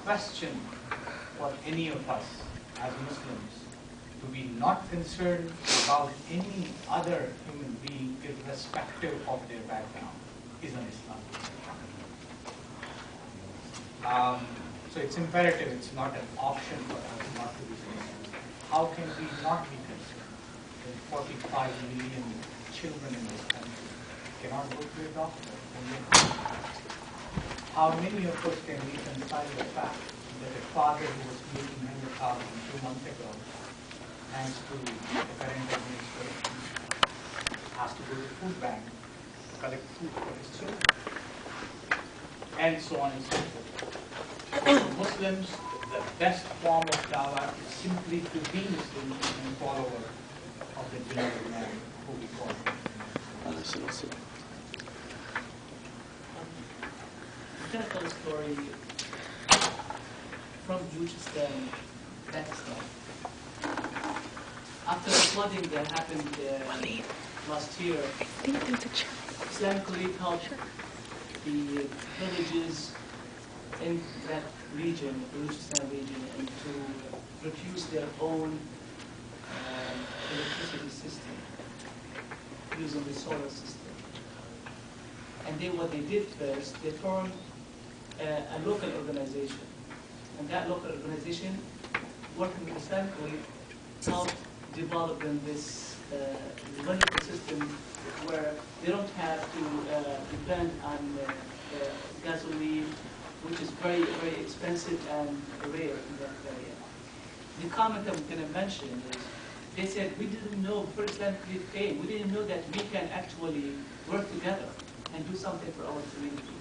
question for any of us as Muslims to be not concerned about any other human being irrespective of their background is an Islam. So it's imperative, it's not an option for us not to be concerned. How can we not be concerned when 45 million children in this country cannot go to a doctor? How many of us can reconcile the fact that a father who was making 100,000 2 months ago, thanks to the current administration, has to go to the food bank to collect food for his children, and so on and so forth. For Muslims, the best form of dawah is simply to be Muslim and follower of the beloved man who we call him. I'm going to tell a story from Balochistan, Pakistan. After the flooding that happened last year, Islamic Relief helped the villages in that region, the Balochistan region, and to produce their own electricity system using the solar system. And what they did first, they formed a local organization. And that local organization, working with Islamic Relief, helped develop this wonderful system where they don't have to depend on gasoline, which is very, very expensive and rare in that area. The comment I'm going to mention is, they said, we didn't know before Islamic Relief came, we didn't know that we can actually work together and do something for our community.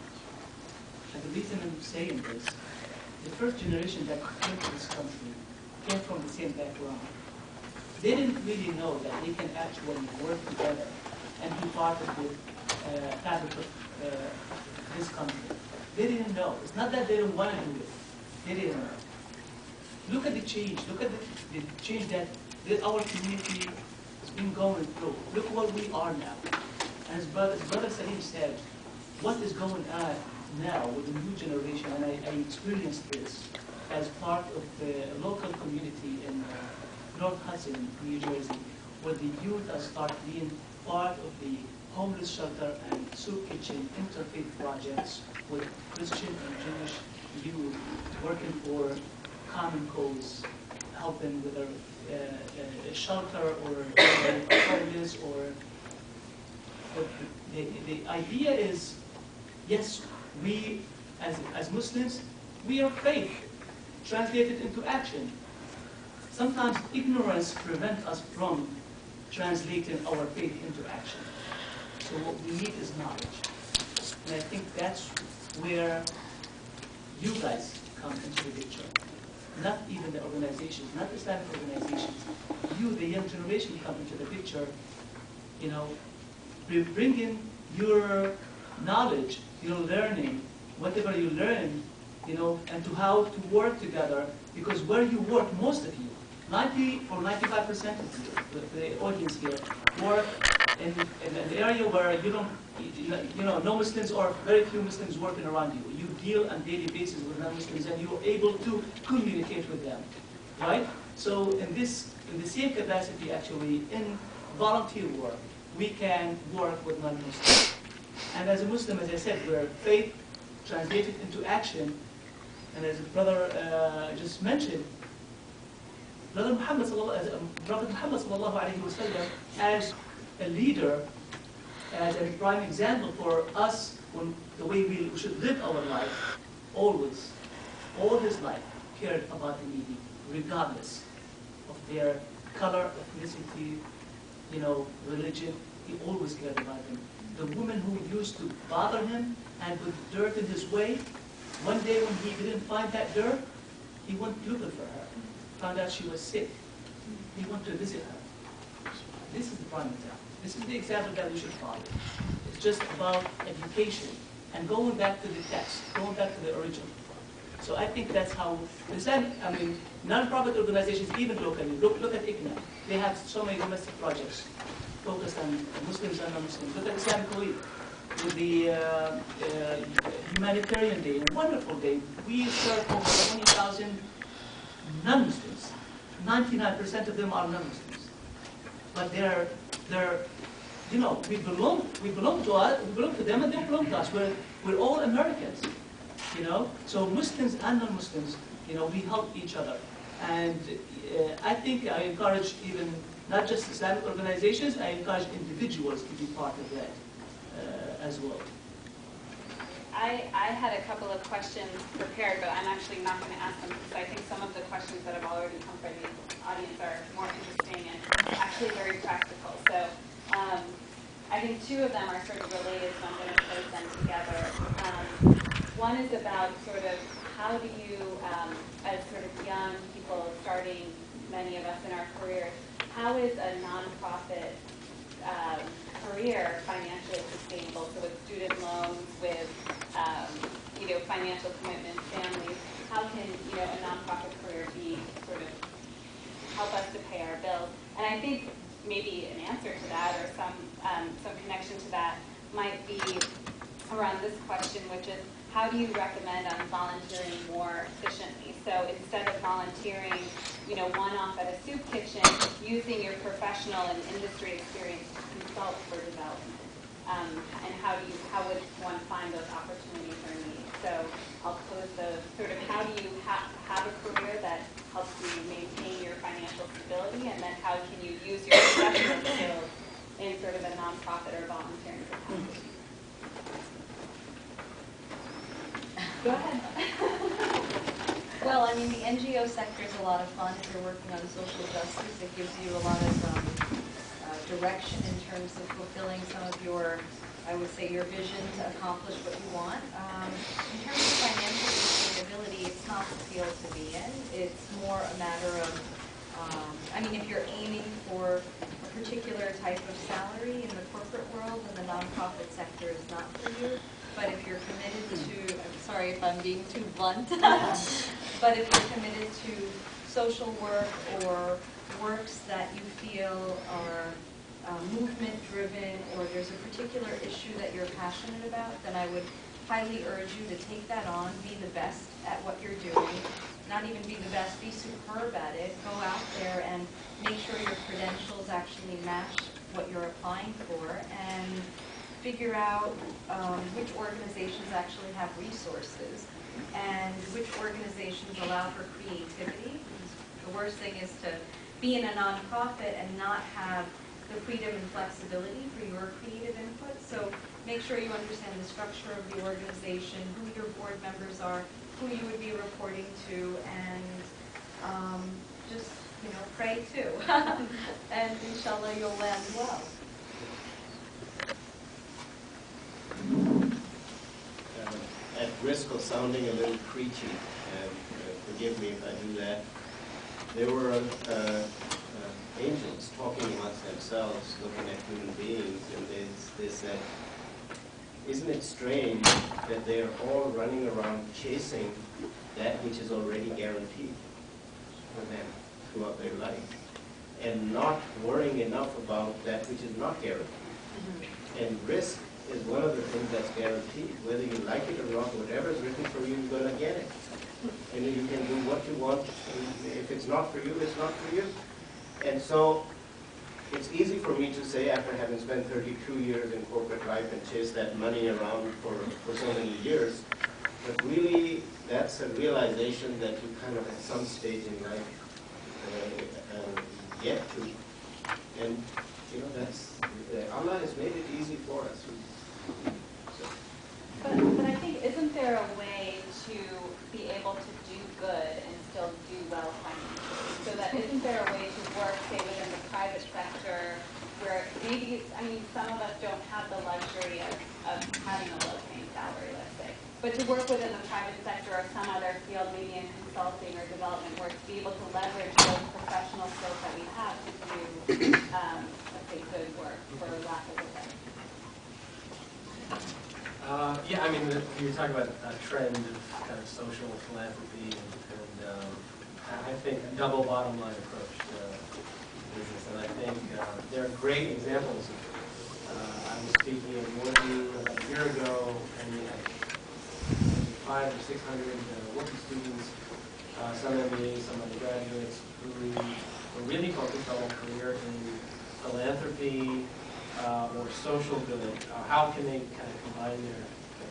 And the reason I'm saying this, the first generation that came to this country came from the same background. They didn't really know that they can actually work together and be part of the fabric of this country. They didn't know. It's not that they don't want to do it. They didn't know. Look at the change. Look at the change that our community has been going through. Look what we are now. And as Brother Salim said, what is going on now with the new generation, and I experienced this as part of the local community in North Hudson, New Jersey, where the youth are start being part of the homeless shelter and soup kitchen interfaith projects with Christian and Jewish youth working for common cause, helping with a shelter or homeless or. But the idea is, yes, we as Muslims, we are faith translated into action. Sometimes ignorance prevents us from translating our faith into action. So what we need is knowledge. And I think that's where you guys come into the picture. Not even the organizations, not Islamic organizations. You, the young generation, come into the picture, you know, bringing your knowledge, your learning, whatever you learn, you know, and to how to work together, because where you work, most of you, 90 or 95% of you, the audience here, work in an area where you don't, you know, no Muslims or very few Muslims working around you. You deal on a daily basis with non-Muslims and you're able to communicate with them, right? So in the same capacity, actually, in volunteer work, we can work with non-Muslims. And as a Muslim, as I said, we're faith translated into action. And as Brother just mentioned, Brother Muhammad sallallahu alaihi wasallam, as a leader, as a prime example for us, the way we should live our life, always, all his life, cared about the needy, regardless of their color, ethnicity, you know, religion. He always cared about them. The woman who used to bother him and put dirt in his way, one day when he didn't find that dirt, he went looking for her. Found out she was sick. He went to visit her. This is the prime example. This is the example that we should follow. It's just about education and going back to the text, going back to the original. So I think that's how non-profit organizations, even locally, look at ICNA. They have so many domestic projects focused on Muslims and non-Muslims. Look at Islamic Relief. with the humanitarian day, a wonderful day. We serve over 20,000 non-Muslims. 99% of them are non-Muslims, but they're you know, we belong to them, and they belong to us. We're all Americans, you know. So Muslims and non-Muslims, you know, we help each other, and I think I encourage even not just Islamic organizations, I encourage individuals to be part of that as well. I had a couple of questions prepared, but I'm actually not going to ask them because I think some of the questions that have already come from the audience are more interesting and actually very practical. So I think two of them are sort of related, so I'm going to place them together. One is about sort of how do you, as sort of young people starting, many of us in our careers, how is a nonprofit career financially sustainable? So with student loans, with you know, financial commitments, families, how can, you know, a nonprofit career be sort of help us to pay our bills? And I think maybe an answer to that, or some connection to that, might be around this question, which is how do you recommend on volunteering more efficiently? So instead of volunteering, you know, one-off at a soup kitchen, using your professional and industry experience to consult for development. And how would one find those opportunities or needs? So I'll pose the sort of how do you have a career that helps you maintain your financial stability, and then how can you use your professional skills in sort of a nonprofit or volunteering capacity? Go ahead. Well, I mean, the NGO sector is a lot of fun if you're working on social justice. It gives you a lot of direction in terms of fulfilling some of your, I would say, your vision to accomplish what you want. In terms of financial sustainability, it's not the field to be in. It's more a matter of, I mean, if you're aiming for a particular type of salary in the corporate world, then the nonprofit sector is not for you. But if you're committed to, I'm sorry if I'm being too blunt, but if you're committed to social work or works that you feel are movement-driven, or there's a particular issue that you're passionate about, then I would highly urge you to take that on, be the best at what you're doing, not even be the best, be superb at it, go out there and make sure your credentials actually match what you're applying for, and figure out which organizations actually have resources and which organizations allow for creativity. The worst thing is to be in a nonprofit and not have the freedom and flexibility for your creative input. So make sure you understand the structure of the organization, who your board members are, who you would be reporting to, and just, you know, pray too. And inshallah you'll land well. At risk of sounding a little preachy, and forgive me if I do that, there were angels talking amongst themselves, looking at human beings, and they said, isn't it strange that they are all running around chasing that which is already guaranteed for them throughout their life, and not worrying enough about that which is not guaranteed. And risk is one of the things that's guaranteed. Whether you like it or not, whatever is written for you, you're going to get it. And you can do what you want. If it's not for you, it's not for you. And so it's easy for me to say, after having spent 32 years in corporate life and chased that money around for so many years, but really that's a realization that you kind of at some stage in life get to. And you know, that's Allah has made it easy for us. But I think, isn't there a way to be able to do good and still do well financially? So that isn't there a way to work, say, within the private sector, where maybe, I mean, some of us don't have the luxury of having a low-paying salary, let's say, but to work within the private sector or some other field, maybe in consulting or development work, to be able to leverage those professional skills that we have to do, let's say, good work, for lack of a better. Yeah, I mean, you're talking about a trend of kind of social philanthropy and I think a double bottom line approach to business. And I think there are great examples I was speaking at Wharton about a year ago, and we had 500 or 600 Wharton students, some MBAs, some undergraduates, who were really focused on a career in philanthropy or social good. How can they kind of combine their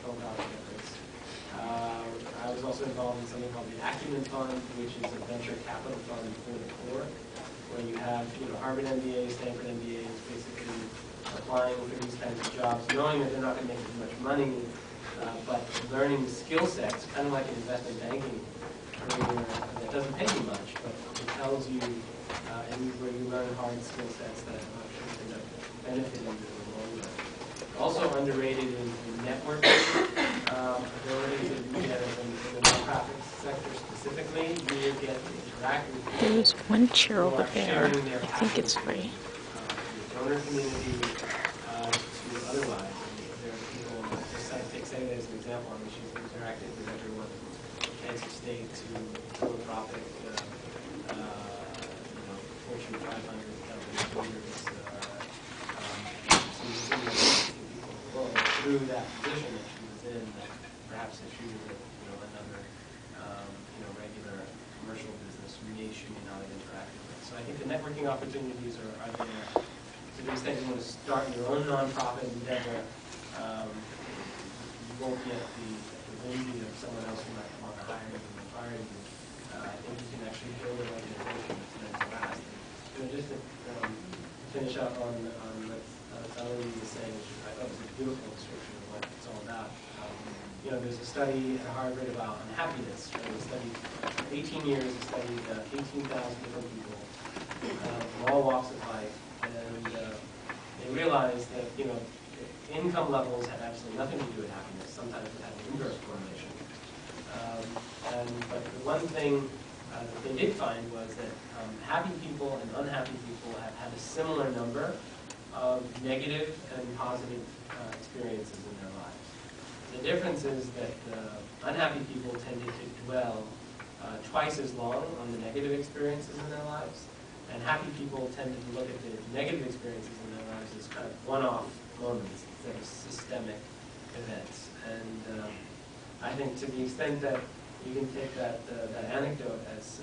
philanthropic efforts? I was also involved in something called the Acumen Fund, which is a venture capital fund for the poor, where you have Harvard MBAs, Stanford MBAs, basically applying for these kinds of jobs, knowing that they're not going to make as much money, but learning the skill sets, kind of like an investment banking career that doesn't pay you much, but it tells you, and where you learn hard skill sets that end up benefiting you in the long run. Also underrated is the networking abilities that you get in the nonprofit sector specifically. You will get to interact with people. There's one chair who over are there. sharing their I think it's passions free. with the donor community to otherwise. There are people, just take Sarah as an example, I mean, she's interacted with everyone from Kansas State to philanthropic, Fortune 500 company leaders, through that position that she was in, that perhaps if she was in another regular commercial business, she may not have interacted with. So I think the networking opportunities are there. To the extent you want to start your own nonprofit endeavor, you won't get the envy of someone else who might want to hire you and fire you. I think you can actually build an organization that's meant to last. Just to finish up on what Valerie was saying, which I thought was a beautiful description of what it's all about. There's a study at Harvard about unhappiness. Right? They studied, for 18 years, they studied 18,000 different people from all walks of life, and they realized that income levels had absolutely nothing to do with happiness. Sometimes it had an inverse correlation. But the one thing that they did find was that happy people and unhappy people have had a similar number of negative and positive experiences in their lives. The difference is that unhappy people tended to dwell twice as long on the negative experiences in their lives, and happy people tended to look at the negative experiences in their lives as kind of one-off moments instead of systemic events. And I think to the extent that you can take that anecdote as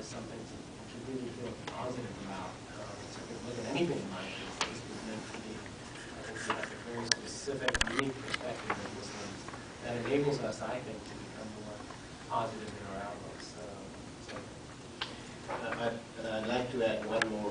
something to really feel positive about, so you can look at anything in life as this was meant to be. I think we have a very specific, unique perspective of Muslims that enables us, I think, to become more positive in our outlooks. I'd like to add one more